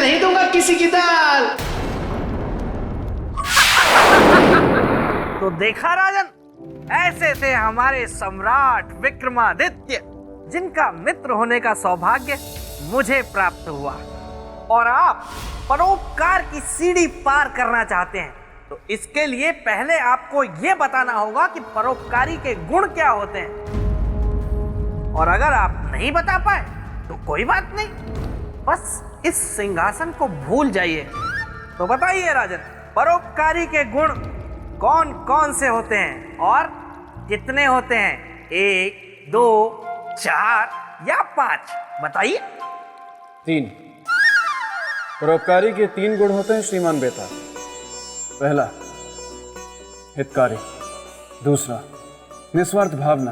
नहीं दूंगा किसी की दाल। तो देखा राजन, ऐसे थे हमारे सम्राट विक्रमादित्य, जिनका मित्र होने का सौभाग्य मुझे प्राप्त हुआ। और आप परोपकार की सीढ़ी पार करना चाहते हैं तो इसके लिए पहले आपको यह बताना होगा कि परोपकारी के गुण क्या होते हैं। और अगर आप नहीं बता पाए तो कोई बात नहीं, बस इस सिंहासन को भूल जाइए। तो बताइए राजन, परोपकारी के गुण कौन कौन से होते हैं और कितने होते हैं? 1, 2, 4 या 5? बताइए। 3। परोपकारी के 3 गुण होते हैं श्रीमान बेताल। पहला, हितकारी। दूसरा, निस्वार्थ भावना।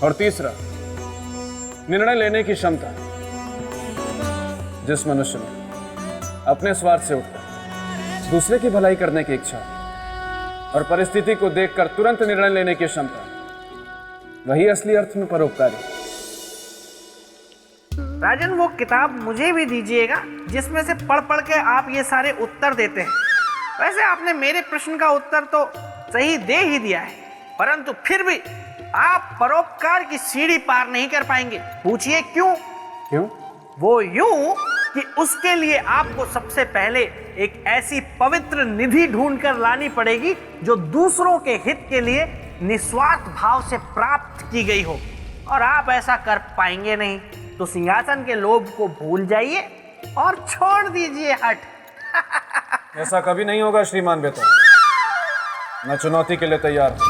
और तीसरा, निर्णय लेने की क्षमता। जिस मनुष्य में अपने स्वार्थ से उठकर दूसरे की भलाई करने की इच्छा और परिस्थिति को देखकर तुरंत निर्णय लेने की क्षमता, वही असली अर्थ में परोपकारी। राजन, वो किताब मुझे भी दीजिएगा जिसमें से पढ़ पढ़ के आप ये सारे उत्तर देते हैं। वैसे आपने मेरे प्रश्न का उत्तर तो सही दे ही दिया है, परंतु फिर भी आप परोपकार की सीढ़ी पार नहीं कर पाएंगे। पूछिए क्यों? क्यों? वो यूं कि उसके लिए आपको सबसे पहले एक ऐसी पवित्र निधि ढूंढकर लानी पड़ेगी जो दूसरों के हित के लिए निस्वार्थ भाव से प्राप्त की गई हो, और आप ऐसा कर पाएंगे नहीं। तो सिंहासन के लोभ को भूल जाइए और छोड़ दीजिए हट। ऐसा कभी नहीं होगा श्रीमान बेताल। मैं चुनौती के लिए तैयार हूं।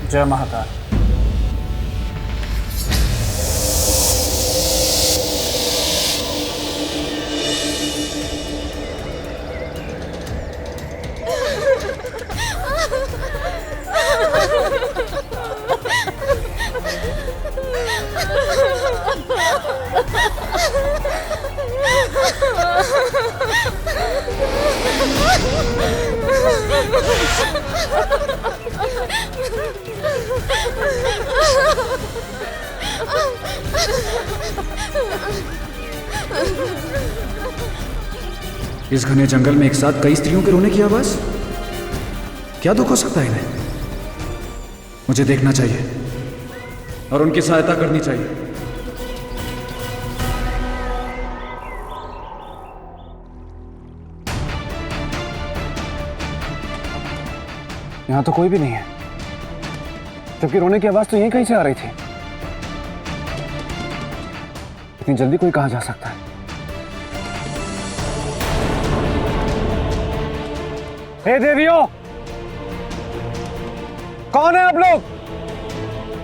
जय महाकाल। इस घने जंगल में एक साथ कई स्त्रियों के रोने की आवाज, क्या दुख हो सकता है इन्हें? मुझे देखना चाहिए और उनकी सहायता करनी चाहिए। यहां तो कोई भी नहीं है, जबकि रोने की आवाज तो यहीं कहीं से आ रही थी। इतनी जल्दी कोई कहां जा सकता है? हे देवियों, कौन है आप लोग?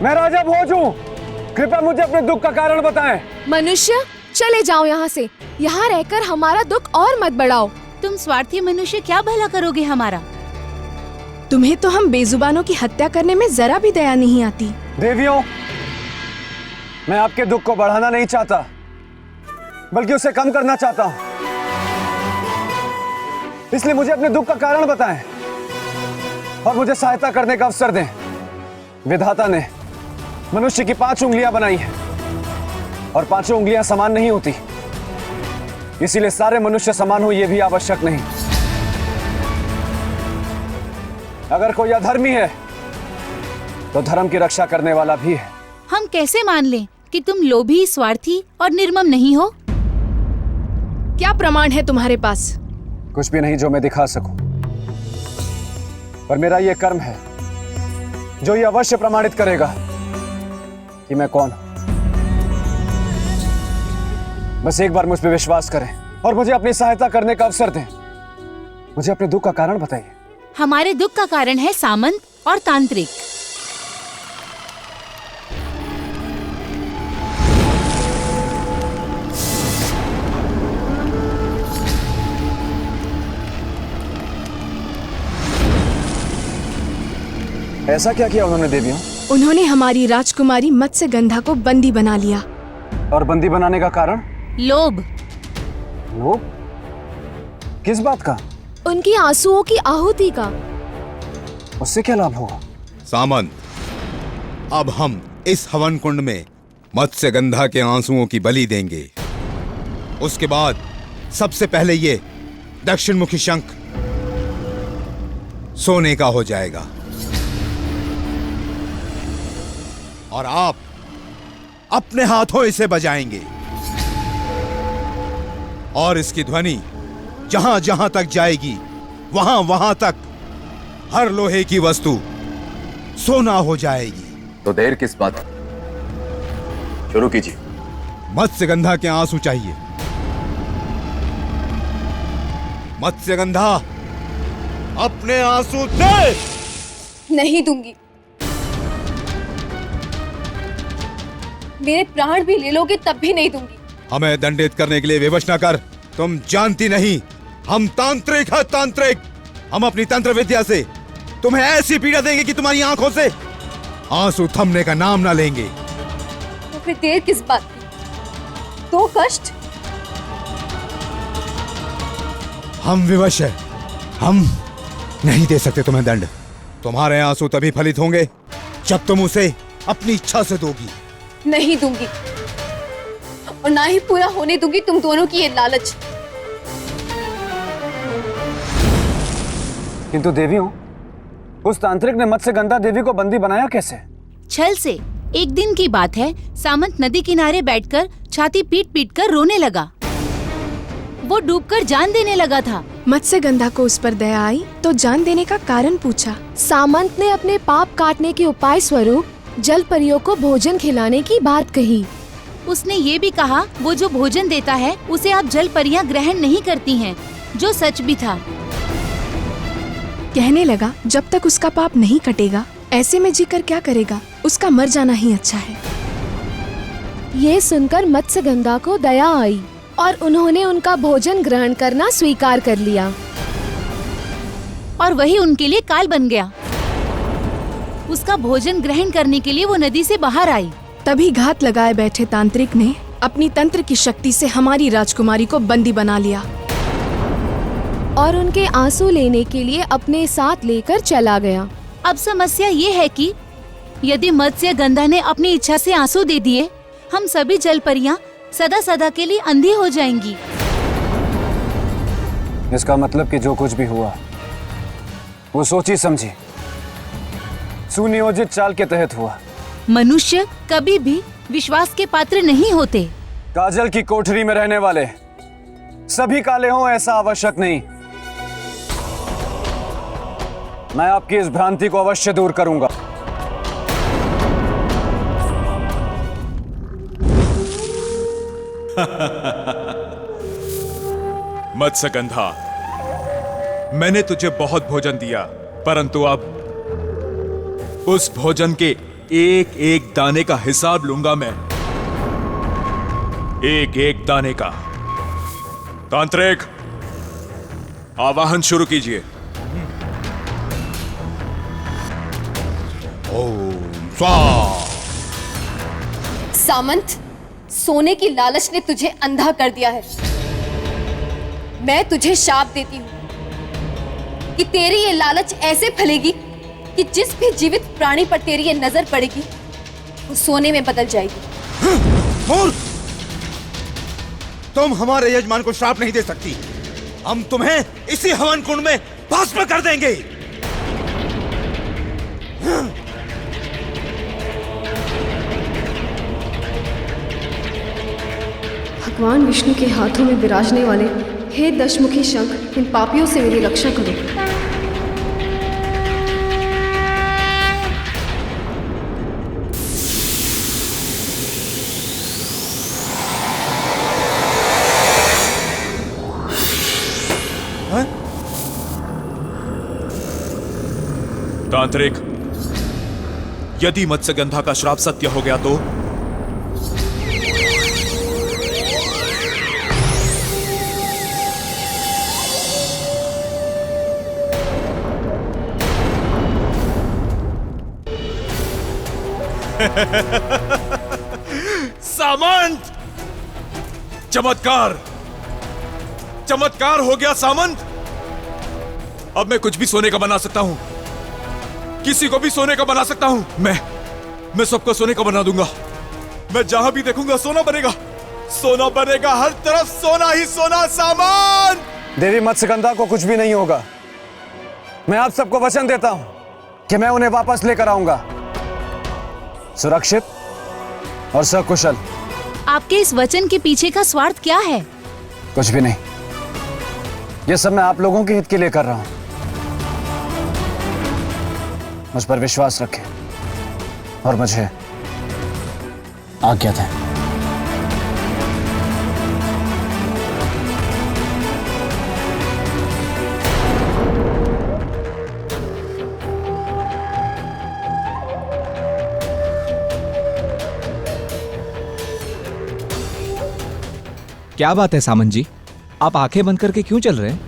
मैं राजा भोज हूं। कृपया मुझे अपने दुख का कारण बताएं। मनुष्य, चले जाओ यहाँ से। यहाँ रहकर हमारा दुख और मत बढ़ाओ। तुम स्वार्थी मनुष्य क्या भला करोगे हमारा? तुम्हें तो हम बेजुबानों की हत्या करने में जरा भी दया नहीं आती। देवियों, मैं आपके दुख को बढ़ाना नहीं चाहता, बल्कि उसे कम करना चाहता हूं। इसलिए मुझे अपने दुख का कारण बताएं और मुझे सहायता करने का अवसर दें। विधाता ने मनुष्य की 5 उंगलियां बनाई हैं और 5 उंगलियां समान नहीं होती, इसीलिए सारे मनुष्य समान हो यह भी आवश्यक नहीं। अगर कोई अधर्मी है तो धर्म की रक्षा करने वाला भी है। हम कैसे मान लें कि तुम लोभी, स्वार्थी और निर्मम नहीं हो? क्या प्रमाण है तुम्हारे पास? कुछ भी नहीं जो मैं दिखा सकूं, पर मेरा यह कर्म है जो ये अवश्य प्रमाणित करेगा कि मैं कौन हूं। बस एक बार मुझ पर विश्वास करें और मुझे अपनी सहायता करने का अवसर दें। मुझे अपने दुख का कारण बताइए। हमारे दुख का कारण है सामंत और तांत्रिक। ऐसा क्या किया उन्होंने देवियों? उन्होंने हमारी राजकुमारी मत्स्यगंधा को बंदी बना लिया। और बंदी बनाने का कारण? लोभ। लोभ? किस बात का? उनकी आंसुओं की आहुति का। उससे क्या लाभ होगा? सामंत, अब हम इस हवन कुंड में मत्स्यगंधा के आंसुओं की बलि देंगे। उसके बाद सबसे पहले ये दक्षिण मुखी शंख सोने का हो जाएगा और आप अपने हाथों इसे बजाएंगे और इसकी ध्वनि जहां जहां तक जाएगी वहां वहां तक हर लोहे की वस्तु सोना हो जाएगी। तो देर किस बात, शुरू कीजिए। मत्स्यगंधा के आंसू चाहिए। मत्स्यगंधा अपने आंसू दे। नहीं दूंगी। मेरे प्राण भी ले लोगे तब भी नहीं दूंगी। हमें दंडित करने के लिए विवश न कर। तुम जानती नहीं, हम तांत्रिक हैं, तांत्रिक। हम अपनी तंत्र विद्या से तुम्हें ऐसी पीड़ा देंगे कि तुम्हारी आंखों से आंसू थमने का नाम ना लेंगे। तो फिर देर किस बात की? तो कष्ट हम विवश हैं। हम नहीं दे सकते तुम्हें दंड। तुम्हारे आंसू तभी फलित होंगे जब तुम उसे अपनी इच्छा से दोगी। नहीं दूंगी और ना ही पूरा होने दूंगी तुम दोनों की ये लालच। किंतु देवियों, उस तांत्रिक ने मत्स्यगंधा देवी को बंदी बनाया कैसे? छल से। एक दिन की बात है, सामंत नदी किनारे बैठकर छाती पीट पीट कर रोने लगा। वो डूबकर जान देने लगा था। मत्स्यगंधा को उस पर दया आई तो जान देने का कारण पूछा। सामंत ने अपने पाप काटने के उपाय स्वरूप जल परियों को भोजन खिलाने की बात कही। उसने ये भी कहा वो जो भोजन देता है उसे आप जल परियां ग्रहण नहीं करती हैं, जो सच भी था। कहने लगा जब तक उसका पाप नहीं कटेगा ऐसे में जीकर क्या करेगा, उसका मर जाना ही अच्छा है। ये सुनकर मत्स्यगंधा को दया आई और उन्होंने उनका भोजन ग्रहण करना स्वीकार कर लिया और वही उनके लिए काल बन गया। उसका भोजन ग्रहण करने के लिए वो नदी से बाहर आई। तभी घात लगाए बैठे तांत्रिक ने अपनी तंत्र की शक्ति से हमारी राजकुमारी को बंदी बना लिया और उनके आंसू लेने के लिए अपने साथ लेकर चला गया। अब समस्या ये है कि यदि मत्स्यगंधा ने अपनी इच्छा से आंसू दे दिए, हम सभी जल परियां सदा सदा के लिए अंधी हो जाएंगी। इसका मतलब कि जो कुछ भी हुआ वो सोची समझी सुनियोजित चाल के तहत हुआ। मनुष्य कभी भी विश्वास के पात्र नहीं होते। काजल की कोठरी में रहने वाले सभी काले हों ऐसा आवश्यक नहीं। मैं आपकी इस भ्रांति को अवश्य दूर करूंगा। मत्स्यगंधा, मैंने तुझे बहुत भोजन दिया, परंतु अब उस भोजन के एक एक दाने का हिसाब लूंगा मैं। एक एक दाने का। तांत्रिक, आवाहन शुरू कीजिए। ओम स्वाहा। सामंत, सोने की लालच ने तुझे अंधा कर दिया है। मैं तुझे शाप देती हूँ कि तेरी ये लालच ऐसे फलेगी कि जिस भी जीवित प्राणी पर तेरी ये नजर पड़ेगी वो सोने में बदल जाएगी। मूर्ख! तुम हमारे यजमान को श्राप नहीं दे सकती। हम तुम्हें इसी हवन कुंड में भस्म कर देंगे। भगवान विष्णु के हाथों में विराजने वाले हे दशमुखी शंख, इन पापियों से मेरी रक्षा करो। तांत्रिक, यदि मत्स्यगंधा का श्राप सत्य हो गया तो सामंत! चमत्कार! चमत्कार हो गया सामंत! अब मैं कुछ भी सोने का बना सकता हूं, किसी को भी सोने का बना सकता हूं। मैं सबको सोने का बना दूंगा। मैं जहां भी देखूंगा सोना बनेगा, सोना बनेगा, हर तरफ सोना ही सोना। सामान देवी मत्स्यगंधा को कुछ भी नहीं होगा। मैं आप सबको वचन देता हूं कि मैं उन्हें वापस लेकर आऊंगा, सुरक्षित और सकुशल। आपके इस वचन के पीछे का स्वार्थ क्या है? कुछ भी नहीं, ये सब मैं आप लोगों के हित के लिए कर रहा हूं। मुझ पर विश्वास रखें और मुझे आज्ञा दें। क्या बात है सामंत जी, आप आंखें बंद करके क्यों चल रहे हैं?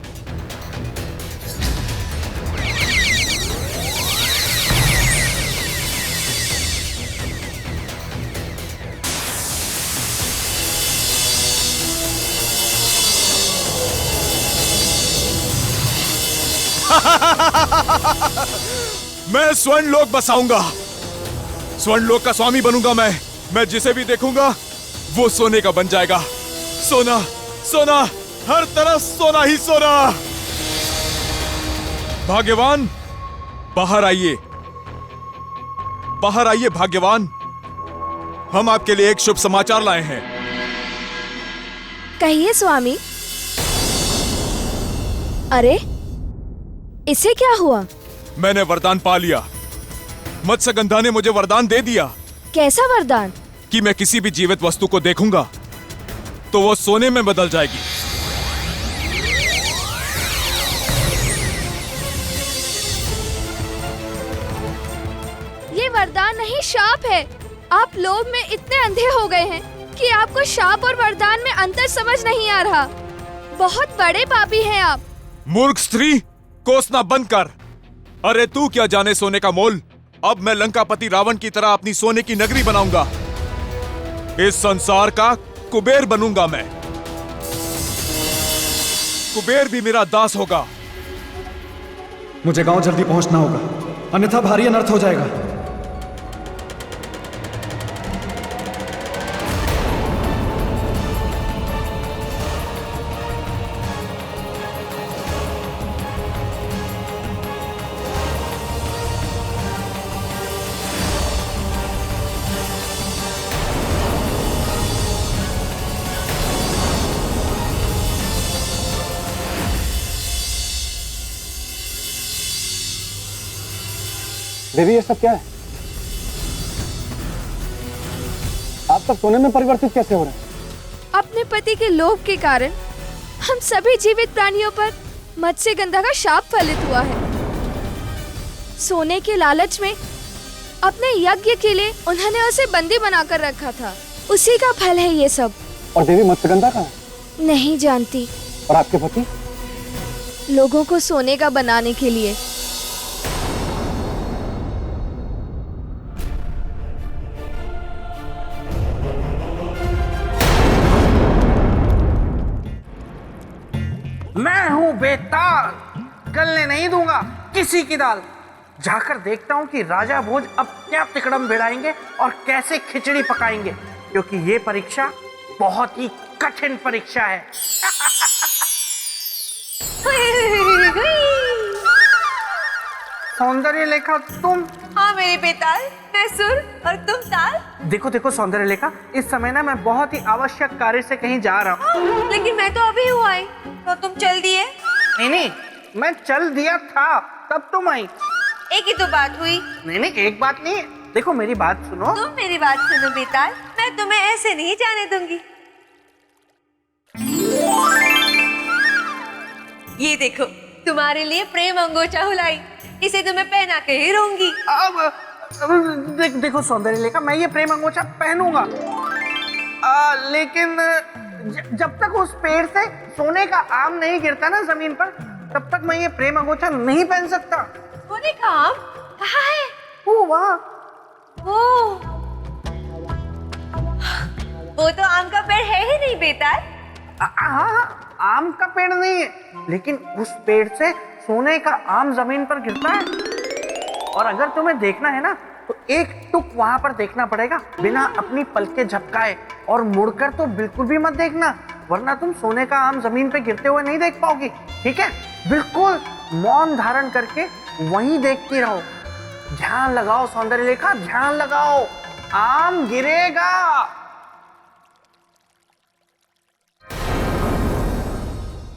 मैं स्वर्ण लोक बसाऊंगा, स्वर्ण लोक का स्वामी बनूंगा। मैं जिसे भी देखूंगा वो सोने का बन जाएगा। सोना सोना, हर तरफ सोना ही सोना। भाग्यवान, बाहर आइए, बाहर आइए भाग्यवान। हम आपके लिए एक शुभ समाचार लाए हैं। कहिए स्वामी। अरे, इसे क्या हुआ? मैंने वरदान पा लिया। मत्स्यगंधा ने मुझे वरदान दे दिया। कैसा वरदान? कि मैं किसी भी जीवित वस्तु को देखूंगा तो वो सोने में बदल जाएगी। ये वरदान नहीं, शाप है। आप लोभ में इतने अंधे हो गए हैं कि आपको शाप और वरदान में अंतर समझ नहीं आ रहा। बहुत बड़े पापी हैं आप। मूर्ख स्त्री, कोसना बंद कर। अरे तू क्या जाने सोने का मोल। अब मैं लंकापति रावण की तरह अपनी सोने की नगरी बनाऊंगा। इस संसार का कुबेर बनूंगा मैं। कुबेर भी मेरा दास होगा। मुझे गांव जल्दी पहुंचना होगा, अन्यथा भारी अनर्थ हो जाएगा। देवी, ये सब क्या है? आप सब सोने में परिवर्तित कैसे हो रहे हैं? अपने पति के लोभ के कारण हम सभी जीवित प्राणियों पर मत्स्यगंधा का शाप फलित हुआ है। सोने के लालच में अपने यज्ञ के लिए उन्होंने उसे बंदी बनाकर रखा था। उसी का फल है ये सब। और देवी मत्स्यगंधा कहाँ है? नहीं जानती। और आपके पति? लोगों को सोने का बनाने के लिए। मैं हूं बेताल, गलने नहीं दूंगा किसी की दाल। जाकर देखता हूं कि राजा भोज अब क्या तिकड़म भिड़ाएंगे और कैसे खिचड़ी पकाएंगे, क्योंकि ये परीक्षा बहुत ही कठिन परीक्षा है। सौंदर्य लेखा तुम? हाँ मेरे बेताल, मैं सुर और तुम ताल। देखो देखो सौंदर्य लेखा, इस समय ना मैं बहुत ही आवश्यक कार्य से कहीं जा रहा हूँ। लेकिन मैं तो अभी हुआ आई, तो तुम चल दिए। नहीं नहीं, मैं चल दिया था तब तुम आई। एक ही तो बात हुई। नहीं नहीं, एक बात नहीं। देखो मेरी बात सुनो। तुम मेरी बात सुनो बेताल, मैं तुम्हें ऐसे नहीं जाने दूंगी। ये देखो, तुम्हारे लिए प्रेम अंगोछा हुलाई, इसे तुम्हें पहना के ही रहूंगी। अब देखो सौंदर्य लेखा, मैं ये प्रेम अंगोछा पहनूंगा, लेकिन जब तक उस पेड़ से सोने का आम नहीं गिरता ना जमीन पर, तब तक मैं ये प्रेम अंगोछा नहीं पहन सकता। सोने का आम कहाँ है? वो वहाँ। वो तो आम का पेड़ है ही नहीं बेताल। हाँ, आम का पेड़ नहीं है, लेकिन उस पेड़ से सोने का आम जमीन पर गिरता है। और अगर तुम्हें देखना है ना, तो एक टुक वहां पर देखना पड़ेगा, बिना अपनी पलकें झपकाए, और मुड़कर तो बिल्कुल भी मत देखना, वरना तुम सोने का आम जमीन पे गिरते हुए नहीं देख पाओगी। ठीक है? बिल्कुल मौन धारण करके वहीं देखती रहो। ध्यान लगाओ सौंदर्य लेखा, ध्यान लगाओ, आम गिरेगा।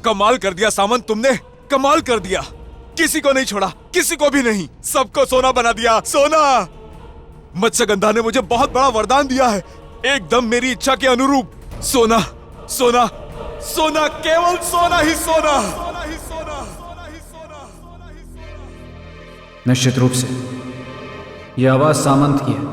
कमाल कर दिया सामंत, तुमने कमाल कर दिया। किसी को नहीं छोड़ा, किसी को भी नहीं, सबको सोना बना दिया। सोना! मत्स्यगंधा ने मुझे बहुत बड़ा वरदान दिया है, एकदम मेरी इच्छा के अनुरूप। सोना, सोना, सोना, केवल सोना ही सोना। निश्चित रूप से यह आवाज सामंत की है।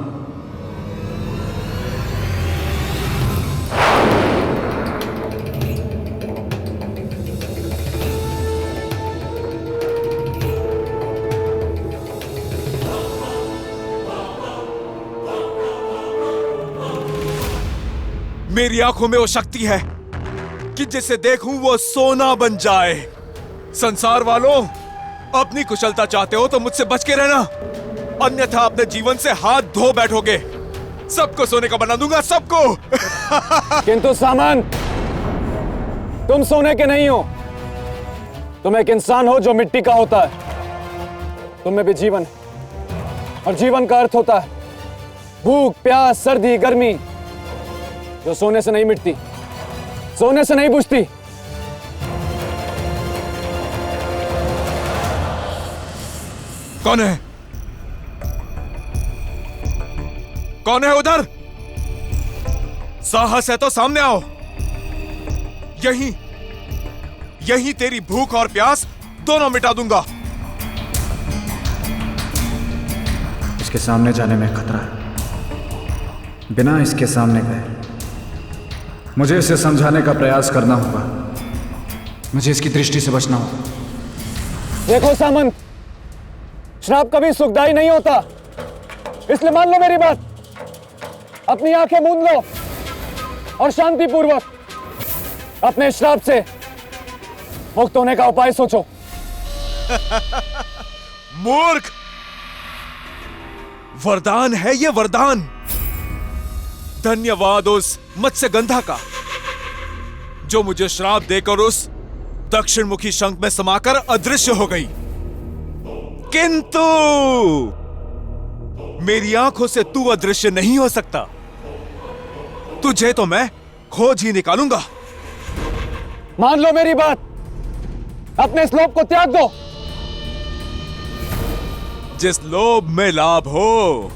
मेरी आंखों में वो शक्ति है कि जिसे देखूं वो सोना बन जाए। संसार वालों, अपनी कुशलता चाहते हो तो मुझसे बच के रहना, अन्यथा अपने जीवन से हाथ धो बैठोगे। सबको सोने का बना दूंगा, सबको। किंतु सामंत, तुम सोने के नहीं हो, तुम एक इंसान हो जो मिट्टी का होता है। तुम में भी जीवन है, और जीवन का अर्थ होता है भूख, प्यास, सर्दी, गर्मी, जो सोने से नहीं मिटती, सोने से नहीं बुझती। कौन है? कौन है उधर? साहस है तो सामने आओ। यहीं यहीं तेरी भूख और प्यास दोनों मिटा दूंगा। इसके सामने जाने में खतरा है। बिना इसके सामने गए मुझे इसे समझाने का प्रयास करना होगा। मुझे इसकी दृष्टि से बचना होगा। देखो सामंत, श्राप कभी सुखदायी नहीं होता, इसलिए मान लो मेरी बात। अपनी आंखें मूंद लो और शांतिपूर्वक अपने श्राप से मुक्त होने का उपाय सोचो। मूर्ख! वरदान है ये, वरदान। धन्यवाद उस मत्स्यगंधा का जो मुझे श्राप देकर उस दक्षिण मुखी शंख में समाकर अदृश्य हो गई। किंतु मेरी आंखों से तू अदृश्य नहीं हो सकता। तुझे तो मैं खोज ही निकालूंगा। मान लो मेरी बात, अपने इस लोभ को त्याग दो। जिस लोभ में लाभ हो,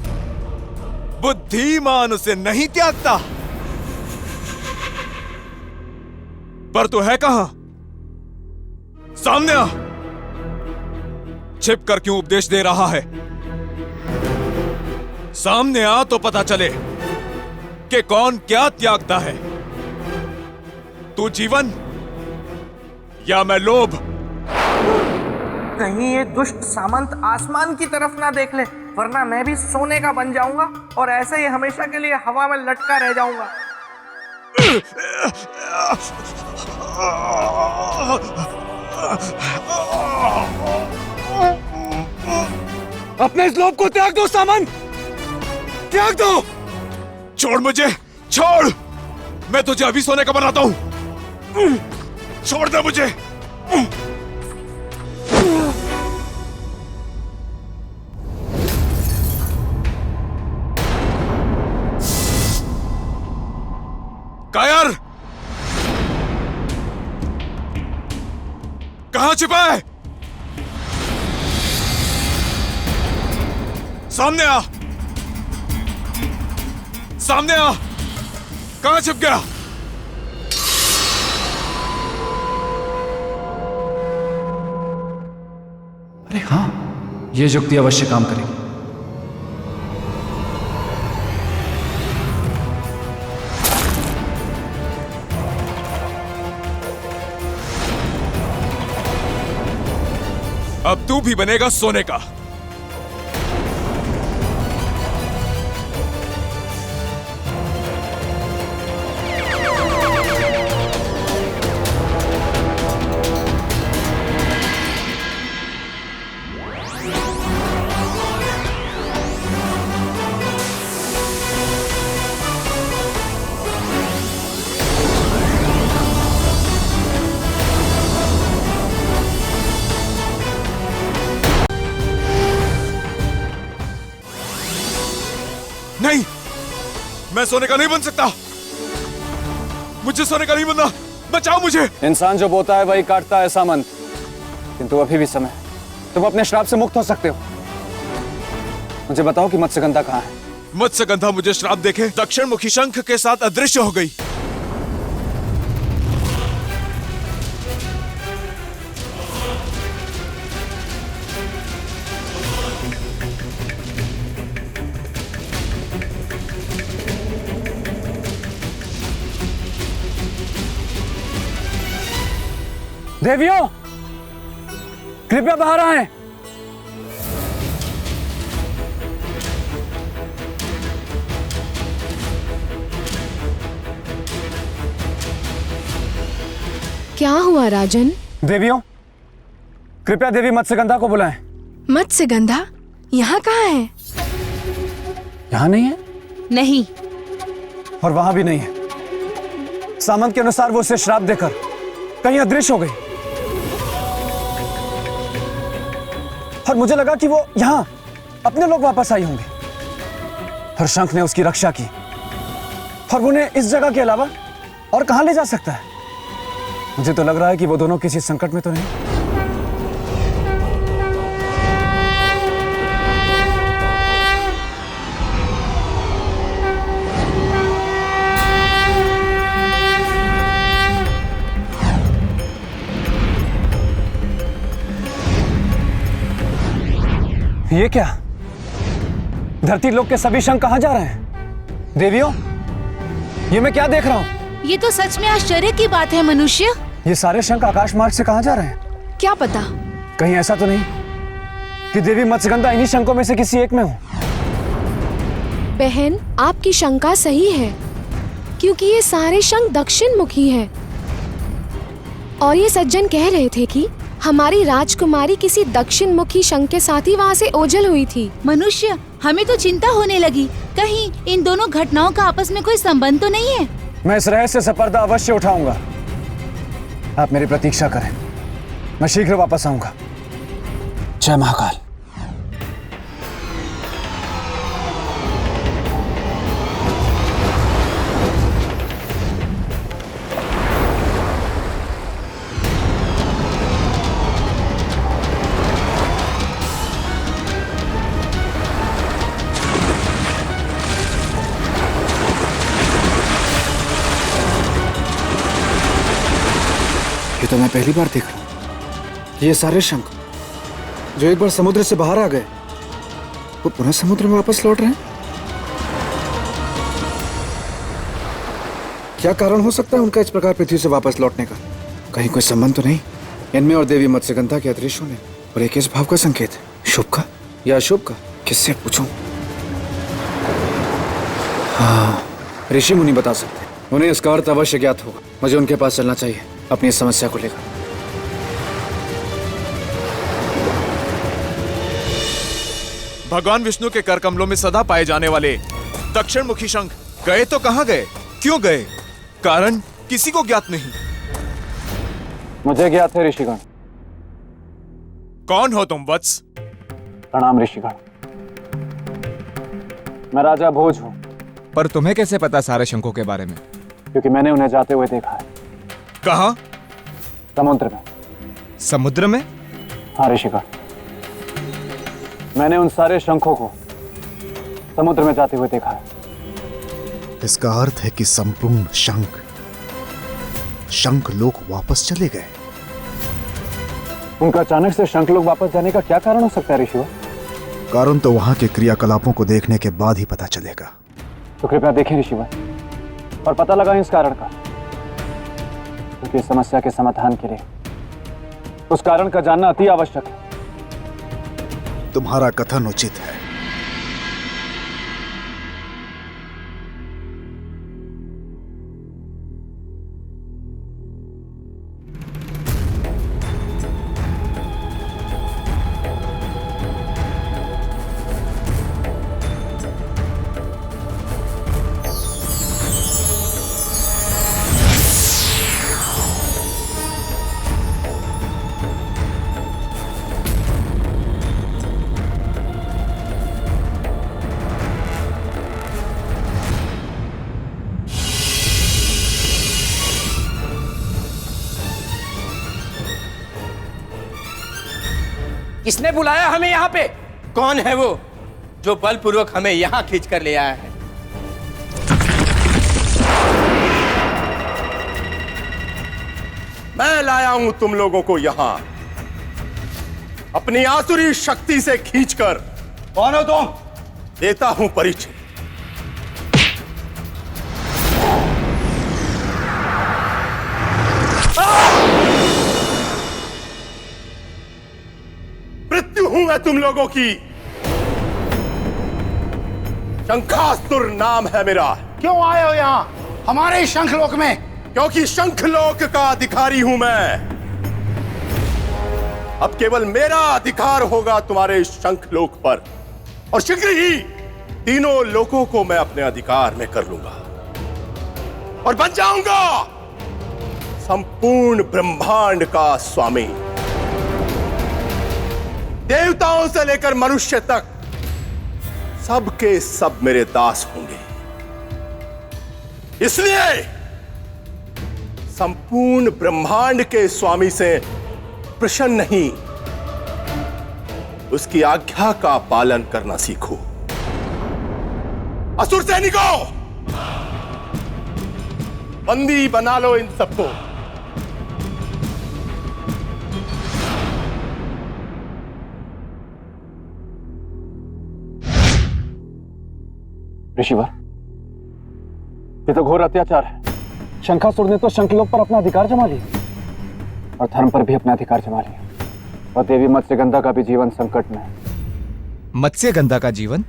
बुद्धिमान उसे नहीं त्यागता। पर तू है कहां? सामने आ। छिप कर क्यों उपदेश दे रहा है? सामने आ तो पता चले कि कौन क्या त्यागता है। तू जीवन या मैं लोभ? कहीं ये दुष्ट सामंत आसमान की तरफ ना देख ले, वरना मैं भी सोने का बन जाऊंगा और ऐसे ही हमेशा के लिए हवा में लटका रह जाऊंगा। अपने इस लोभ को त्याग दो सामंत, त्याग दो। छोड़ मुझे, छोड़। मैं तुझे अभी सोने का बनाता हूं। छोड़ दे मुझे। कायर, कहां छिपा है? सामने आ, सामने आ। कहां छिप गया? अरे हाँ, ये युक्ति अवश्य काम करेगी। अब तू भी बनेगा सोने का। मैं सोने का नहीं बन सकता। मुझे सोने का नहीं बनना, बचाओ मुझे। इंसान जो बोता है वही काटता है सामंत, किंतु अभी भी समय, तुम अपने श्राप से मुक्त हो सकते हो। मुझे बताओ कि मत्स्यगंधा कहाँ है? मत्स्यगंधा मुझे श्राप देखे दक्षिण मुखी शंख के साथ अदृश्य हो गई। देवियों, कृपया बाहर आएं। क्या हुआ राजन? देवियों, कृपया देवी मत्स्यगंधा को बुलाएं। मत्स्यगंधा यहाँ कहाँ है? यहाँ नहीं है नहीं। और वहां भी नहीं है। सामंत के अनुसार वो उसे श्राप देकर कहीं अदृश्य हो गई, और मुझे लगा कि वो यहां अपने लोग वापस आई होंगे, और शंख ने उसकी रक्षा की, और उन्हें इस जगह के अलावा और कहां ले जा सकता है? मुझे तो लग रहा है कि वो दोनों किसी संकट में तो नहीं। ये क्या? धरती लोक के सभी शंख कहां जा रहे हैं? देवियों, ये मैं क्या देख रहा हूं? ये तो सच में आश्चर्य की बात है मनुष्य। ये सारे शंख आकाश मार्ग से कहां जा रहे हैं? क्या पता? कहीं ऐसा तो नहीं कि देवी मत्स्यगंधा इन्हीं शंखों में से किसी एक में हो? बहन, आपकी शंका सही है, क्योंकि ये सारे शंख दक्षिण मुखी हैं। और ये सज्जन कह रहे थे कि हमारी राजकुमारी किसी दक्षिण मुखी शंख के साथ ही वहाँ से ओझल हुई थी। मनुष्य, हमें तो चिंता होने लगी, कहीं इन दोनों घटनाओं का आपस में कोई संबंध तो नहीं है। मैं इस रहस्य से पर्दा अवश्य उठाऊंगा। आप मेरी प्रतीक्षा करें, मैं शीघ्र वापस आऊंगा। जय महाकाल। ये तो मैं पहली बार देख रहा हूं। ये सारे शंख जो एक बार समुद्र से बाहर आ गए, वो पुनः समुद्र में वापस लौट रहे हैं। क्या कारण हो सकता है उनका इस प्रकार पृथ्वी से वापस लौटने का? कहीं कोई संबंध तो नहीं इनमें और देवी मत्स्यगंधा के अदृश्य होने? और एक इस भाव का संकेत है, शुभ का या अशुभ का? किससे पूछूं? हाँ, ऋषि मुनि बता सकते हैं, उन्हें इसका अर्थ अवश्य ज्ञात होगा। मुझे उनके पास चलना चाहिए अपनी इस समस्या को लेकर। भगवान विष्णु के कर कमलों में सदा पाए जाने वाले दक्षिण मुखी शंख गए तो कहां गए, क्यों गए? कारण किसी को ज्ञात नहीं। मुझे ज्ञात है ऋषिगण। कौन हो तुम वत्स? प्रणाम ऋषिगण, मैं राजा भोज हूं। पर तुम्हें कैसे पता सारे शंखों के बारे में? क्योंकि मैंने उन्हें जाते हुए देखा है। कहां? समुद्र में। समुद्र में? हाँ ऋषिगण, मैंने उन सारे शंखों को समुद्र में जाते हुए देखा है। इसका अर्थ है कि संपूर्ण शंख लोग वापस चले गए। उनका अचानक से शंख लोग वापस जाने का क्या कारण हो सकता है ऋषिवर? कारण तो वहां के क्रियाकलापों को देखने के बाद ही पता चलेगा। तो कृपया देखें ऋषिवर और पता लगाएं इस कारण का, क्योंकि इस समस्या के समाधान के लिए उस कारण का जानना अति आवश्यक है। तुम्हारा कथन उचित है। किसने बुलाया हमें यहाँ पे? कौन है वो जो बलपूर्वक हमें यहाँ खींच कर ले आया है? मैं लाया हूं तुम लोगों को यहां अपनी आसुरी शक्ति से खींचकर। कौन हो तुम? देता हूं परिचय। मृत्यु हूं मैं तुम लोगों की। शंखासुर नाम है मेरा। क्यों आए हो यहाँ हमारे शंखलोक में? क्योंकि शंखलोक का अधिकारी हूं मैं। अब केवल मेरा अधिकार होगा तुम्हारे शंखलोक पर, और शीघ्र ही तीनों लोकों को मैं अपने अधिकार में कर लूंगा और बन जाऊंगा संपूर्ण ब्रह्मांड का स्वामी। देवताओं से लेकर मनुष्य तक सबके सब मेरे दास होंगे। इसलिए संपूर्ण ब्रह्मांड के स्वामी से प्रसन्न नहीं, उसकी आज्ञा का पालन करना सीखो। असुर सैनिकों, बंदी बना लो इन सबको। ऋषिवर, ये तो घोर अत्याचार है। शंखासुर ने तो शंखलोक पर अपना अधिकार जमा लिया और धर्म पर भी अपना अधिकार जमा लिया, और देवी मत्स्यगंधा का भी जीवन संकट में है। मत्स्यगंधा का जीवन?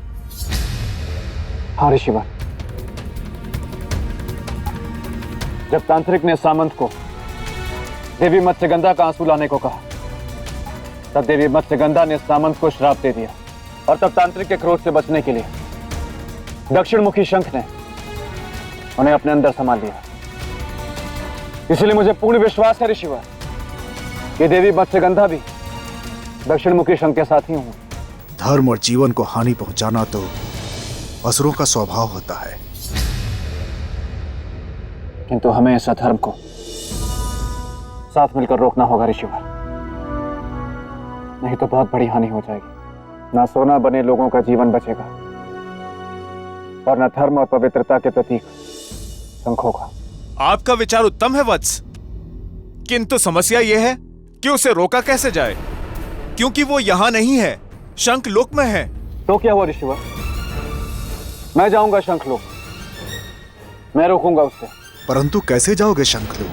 हाँ ऋषिवर, जब तांत्रिक ने सामंत को देवी मत्स्यगंधा का आंसू लाने को कहा, तब देवी मत्स्यगंधा ने सामंत को श्राप दे दिया, और तब तांत्रिक के क्रोध से बचने के लिए दक्षिण मुखी शंख ने उन्हें अपने अंदर संभाल लिया। इसलिए मुझे पूर्ण विश्वास है ऋषिवर कि देवी मत्स्यगंधा भी दक्षिण मुखी शंख के साथ ही हूं। धर्म और जीवन को हानि पहुंचाना तो असुरों का स्वभाव होता है, किंतु हमें इस अधर्म को साथ मिलकर रोकना होगा ऋषिवर, नहीं तो बहुत बड़ी हानि हो जाएगी। ना सोना बने लोगों का जीवन बचेगा, और न धर्म और पवित्रता के प्रतीक शंख होगा। आपका विचार उत्तम है वत्स, किंतु समस्या यह है कि उसे रोका कैसे जाए, क्योंकि वो यहां नहीं है, शंखलोक में है। तो क्या हुआ ऋषिवर? मैं जाऊंगा शंखलोक, मैं रोकूंगा उससे। परंतु कैसे जाओगे शंखलोक?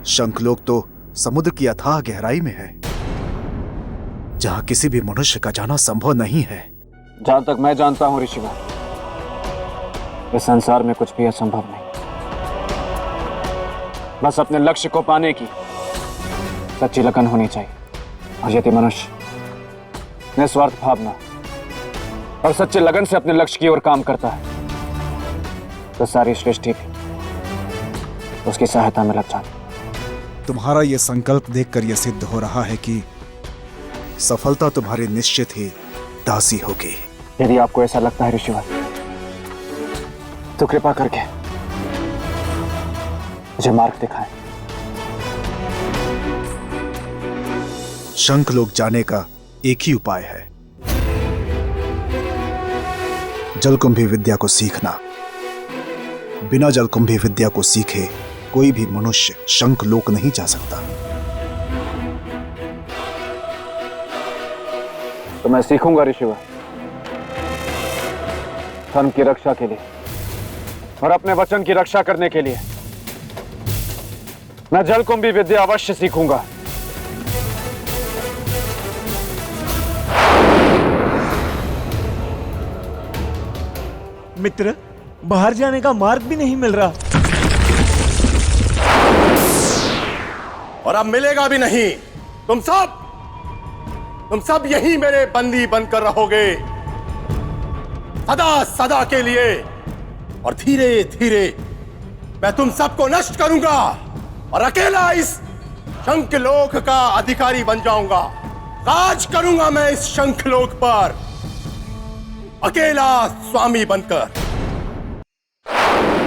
शंखलोक तो समुद्र की अथाह गहराई में है, जहां किसी भी मनुष्य का जाना संभव नहीं है। जहां तक मैं जानता हूं ऋषिवर, इस संसार में कुछ भी असंभव नहीं। बस अपने लक्ष्य को पाने की सच्ची लगन होनी चाहिए, और यदि मनुष्य निस्वार्थ भावना और सच्चे लगन से अपने लक्ष्य की ओर काम करता है, तो सारी सृष्टि भी उसकी सहायता में लग जाती। तुम्हारा यह संकल्प देखकर यह सिद्ध हो रहा है कि सफलता तुम्हारी निश्चित ही दासी होगी। यदि आपको ऐसा लगता है ऋषिवर, तो कृपा करके मुझे मार्ग दिखाएं। शंखलोक जाने का एक ही उपाय है, जलकुंभी विद्या को सीखना। बिना जलकुंभी विद्या को सीखे कोई भी मनुष्य शंखलोक नहीं जा सकता। तो मैं सीखूंगा ऋषिवर, धर्म की रक्षा के लिए और अपने वचन की रक्षा करने के लिए मैं जलकुंभी विद्या अवश्य सीखूंगा। मित्र, बाहर जाने का मार्ग भी नहीं मिल रहा। और अब मिलेगा भी नहीं। तुम सब यहीं मेरे बंदी बनकर रहोगे सदा सदा के लिए, और धीरे धीरे मैं तुम सबको नष्ट करूंगा और अकेला इस शंखलोक का अधिकारी बन जाऊंगा। राज करूंगा मैं इस शंखलोक पर अकेला स्वामी बनकर।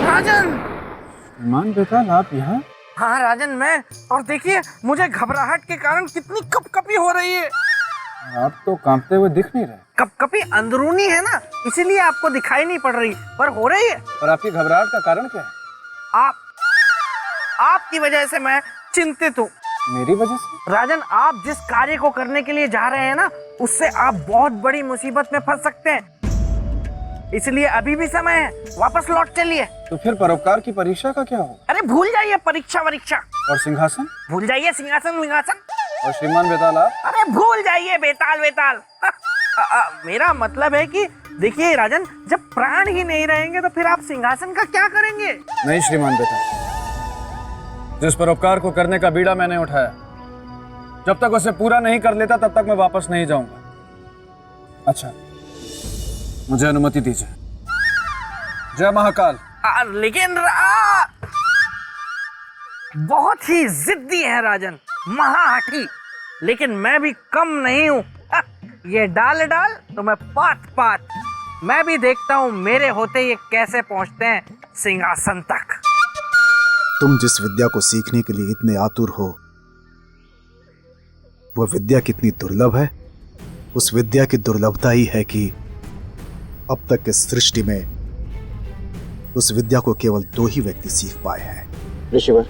राजन! मान बेटा, आप यहाँ? हाँ राजन, मैं, और देखिए मुझे घबराहट के कारण कितनी कपकपी हो रही है। आप तो कांपते हुए दिख नहीं रहे। कपकपी अंदरूनी है ना, इसीलिए आपको दिखाई नहीं पड़ रही, पर हो रही है। पर आपकी घबराहट का कारण क्या है? आपकी वजह से मैं चिंतित हूँ। मेरी वजह से? राजन, आप जिस कार्य को करने के लिए जा रहे हैं ना, उससे आप बहुत बड़ी मुसीबत में फंस सकते हैं। इसलिए अभी भी समय है, वापस लौट चलिए। तो फिर परोपकार की परीक्षा का क्या हो? अरे भूल जाइए परीक्षा। और सिंहासन? भूल जाइए सिंहासन। और श्रीमान बेताल आप? अरे भूल जाइए बेताल। मेरा मतलब है कि देखिए राजन, जब प्राण ही नहीं रहेंगे तो फिर आप सिंहासन का क्या करेंगे? नहीं श्रीमान बेताल, जिस परोपकार को करने का बीड़ा मैंने उठाया, जब तक उसे पूरा नहीं कर लेता तब तक मैं वापस नहीं जाऊंगा। अच्छा, मुझे अनुमति दीजिए। जय महाकाल। लेकिन बहुत ही जिद्दी है राजन, महाहठी, लेकिन मैं भी कम नहीं हूँ। ये डाल तो मैं पात। मैं भी देखता हूँ मेरे होते ये कैसे पहुँचते हैं सिंहासन तक। तुम जिस विद्या को सीखने के लिए इतने आतुर हो, वह विद्या कितनी दुर्लभ है। उस विद्या की दुर्लभता ही है कि अब तक इस सृष्टि में उस विद्या को केवल 2 ही व्यक्ति सीख पाए हैं। ऋषिवर,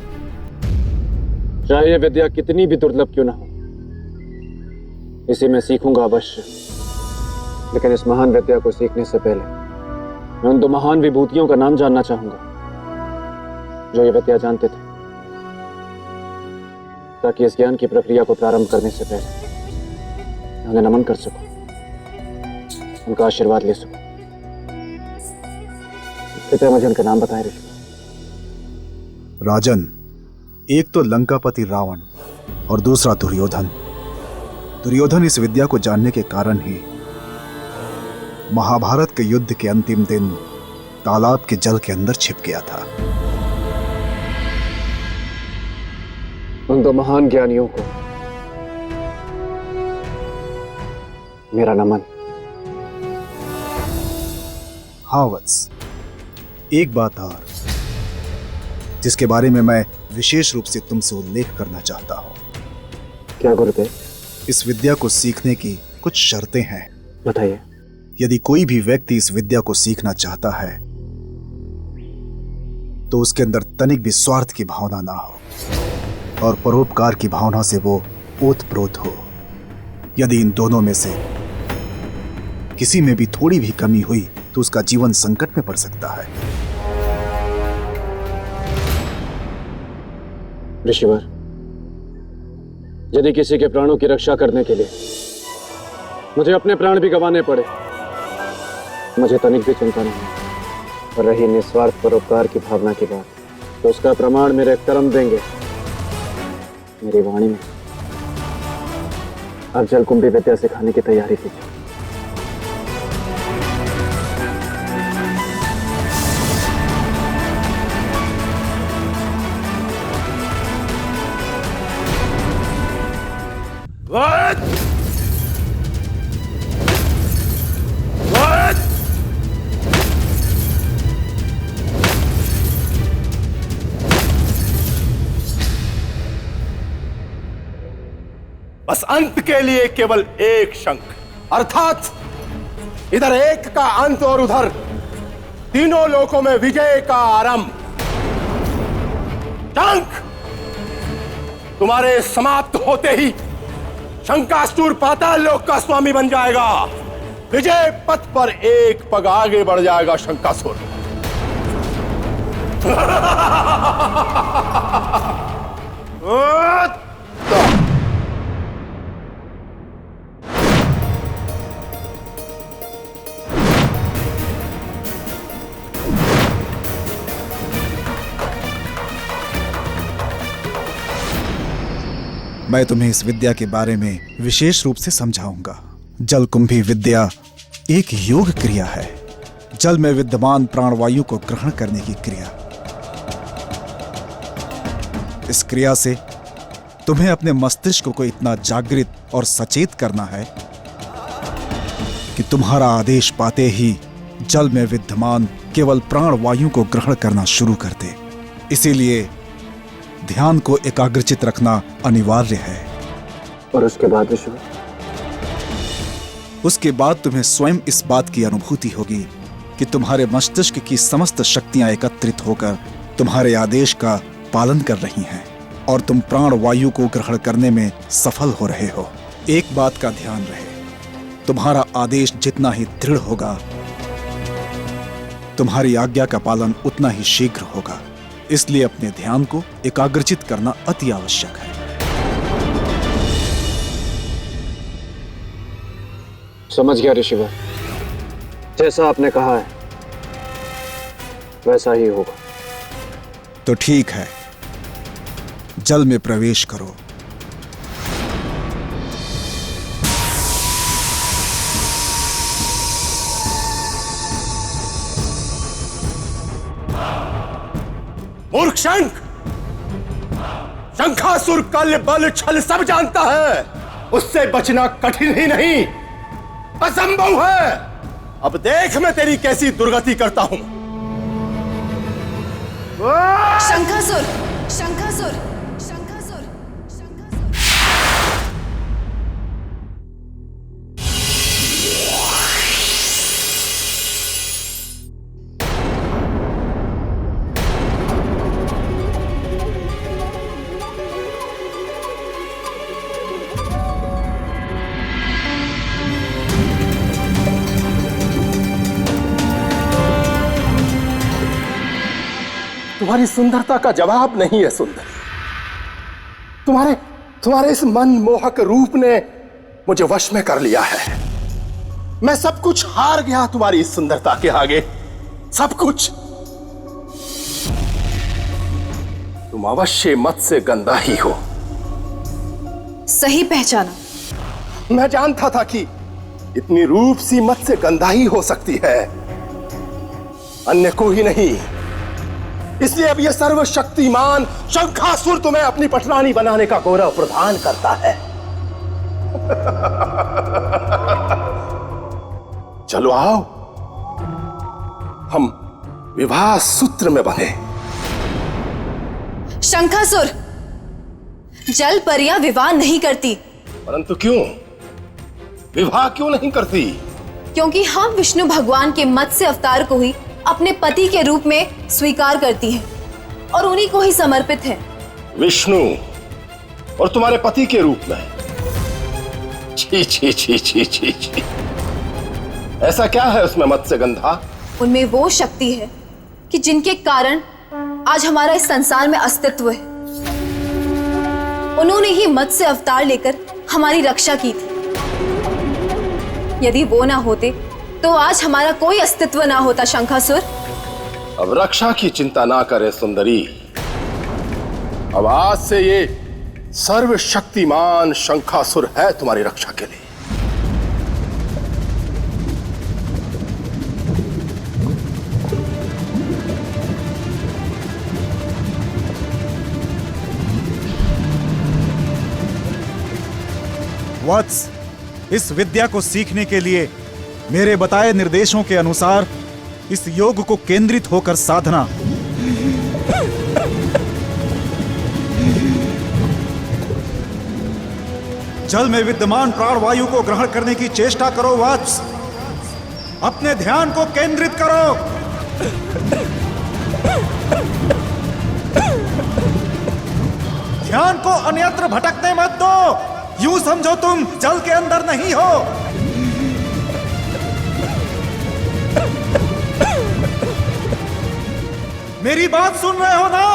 चाहे यह विद्या कितनी भी दुर्लभ क्यों ना हो, इसे मैं सीखूंगा अवश्य। लेकिन इस महान विद्या को सीखने से पहले मैं उन 2 महान विभूतियों का नाम जानना चाहूंगा जो ये विद्या जानते थे, ताकि इस ज्ञान की प्रक्रिया को प्रारंभ करने से पहले उन्हें नमन कर सकूं, उनका आशीर्वाद ले सकूं। कृपया मुझे उनका नाम बताएं ऋषि। राजन, एक तो लंकापति रावण और दूसरा दुर्योधन। दुर्योधन इस विद्या को जानने के कारण ही महाभारत के युद्ध के अंतिम दिन तालाब के जल के अंदर छिप गया था। उन 2 महान ज्ञानियों को मेरा नमन। हाँ वत्स, एक बात और जिसके बारे में मैं विशेष रूप से तुमसे उल्लेख करना चाहता हूं। क्या गुरुदेव? इस विद्या को सीखने की कुछ शर्तें हैं। बताइए। यदि कोई भी व्यक्ति इस विद्या को सीखना चाहता है तो उसके अंदर तनिक भी स्वार्थ की भावना ना हो और परोपकार की भावना से वो ओतप्रोत हो। यदि इन दोनों में से किसी में भी थोड़ी भी कमी हुई तो उसका जीवन संकट में पड़ सकता है। ऋषिवर, यदि किसी के प्राणों की रक्षा करने के लिए मुझे अपने प्राण भी गंवाने पड़े, मुझे तनिक भी चिंता नहीं। और रही निस्वार्थ परोपकार की भावना की बात, तो उसका प्रमाण मेरे कर्म देंगे, मेरी वाणी में। अब जलकुंभी विद्या सिखाने की तैयारी कीजिए। बस अंत के लिए केवल एक शंख, अर्थात इधर एक का अंत और उधर तीनों लोकों में विजय का आरंभ। शंख तुम्हारे समाप्त होते ही शंकासुर पाताल लोक का स्वामी बन जाएगा। विजय पथ पर एक पग आगे बढ़ जाएगा शंकासुर। मैं तुम्हें इस विद्या के बारे में विशेष रूप से समझाऊंगा। जलकुंभी विद्या एक योग क्रिया है, जल में विद्यमान प्राणवायु को ग्रहण करने की क्रिया। इस क्रिया से तुम्हें अपने मस्तिष्क को इतना जागृत और सचेत करना है कि तुम्हारा आदेश पाते ही जल में विद्यमान केवल प्राणवायु को ग्रहण करना शुरू कर दे। इसीलिए ध्यान को एकाग्रचित रखना अनिवार्य है। और उसके बाद ऋषि, उसके बाद तुम्हें स्वयं इस बात की अनुभूति होगी कि तुम्हारे मस्तिष्क की समस्त शक्तियां एकत्रित होकर तुम्हारे आदेश का पालन कर रही हैं और तुम प्राण वायु को ग्रहण करने में सफल हो रहे हो। एक बात का ध्यान रहे, तुम्हारा आदेश जितना ही दृढ़ होगा, तुम्हारी आज्ञा का पालन उतना ही शीघ्र होगा। इसलिए अपने ध्यान को एकाग्रचित करना अति आवश्यक है। समझ गया ऋषिवर, जैसा आपने कहा है वैसा ही होगा। तो ठीक है, जल में प्रवेश करो। मूर्ख शंख, शंखासुर कल बल छल सब जानता है, उससे बचना कठिन ही नहीं असंभव है। अब देख मैं तेरी कैसी दुर्गति करता हूं। शंखासुर, शंखासुर, शंखासुर, शंखासुर। तुम्हारी सुंदरता का जवाब नहीं है सुंदर। तुम्हारे इस मनमोहक रूप ने मुझे वश में कर लिया है। मैं सब कुछ हार गया तुम्हारी इस सुंदरता के आगे, सब कुछ। तुम अवश्य मत्स्य गंधा ही हो। सही पहचाना। मैं जानता था कि इतनी रूप सी मत्स्य गंधा ही हो सकती है, अन्य को ही नहीं। इसलिए अब यह सर्वशक्तिमान शंखासुर तुम्हें अपनी पटरानी बनाने का गौरव प्रदान करता है। चलो आओ, हम विवाह सूत्र में बंधे। शंखासुर, जल परियां विवाह नहीं करती। परंतु क्यों? विवाह क्यों नहीं करती? क्योंकि हम विष्णु भगवान के मत्स्य अवतार को ही अपने पति के रूप में स्वीकार करती है और उन्हीं को ही समर्पित है। विष्णु और तुम्हारे पति के रूप में? छी छी छी छी छी छी। ऐसा क्या है उसमें मत्स्य गंधा? उनमें वो शक्ति है कि जिनके कारण आज हमारा इस संसार में अस्तित्व है। उन्होंने ही मत्स्य अवतार लेकर हमारी रक्षा की थी। यदि वो ना होते तो आज हमारा कोई अस्तित्व ना होता। शंखासुर, अब रक्षा की चिंता ना करे सुंदरी। अब आज से ये सर्वशक्तिमान शंखासुर है तुम्हारी रक्षा के लिए। वत्स, इस विद्या को सीखने के लिए मेरे बताए निर्देशों के अनुसार इस योग को केंद्रित होकर साधना। जल में विद्यमान प्राणवायु को ग्रहण करने की चेष्टा करो वत्स। अपने ध्यान को केंद्रित करो। ध्यान को अन्यत्र भटकने मत दो। यूं समझो तुम जल के अंदर नहीं हो। मेरी बात सुन रहे हो ना?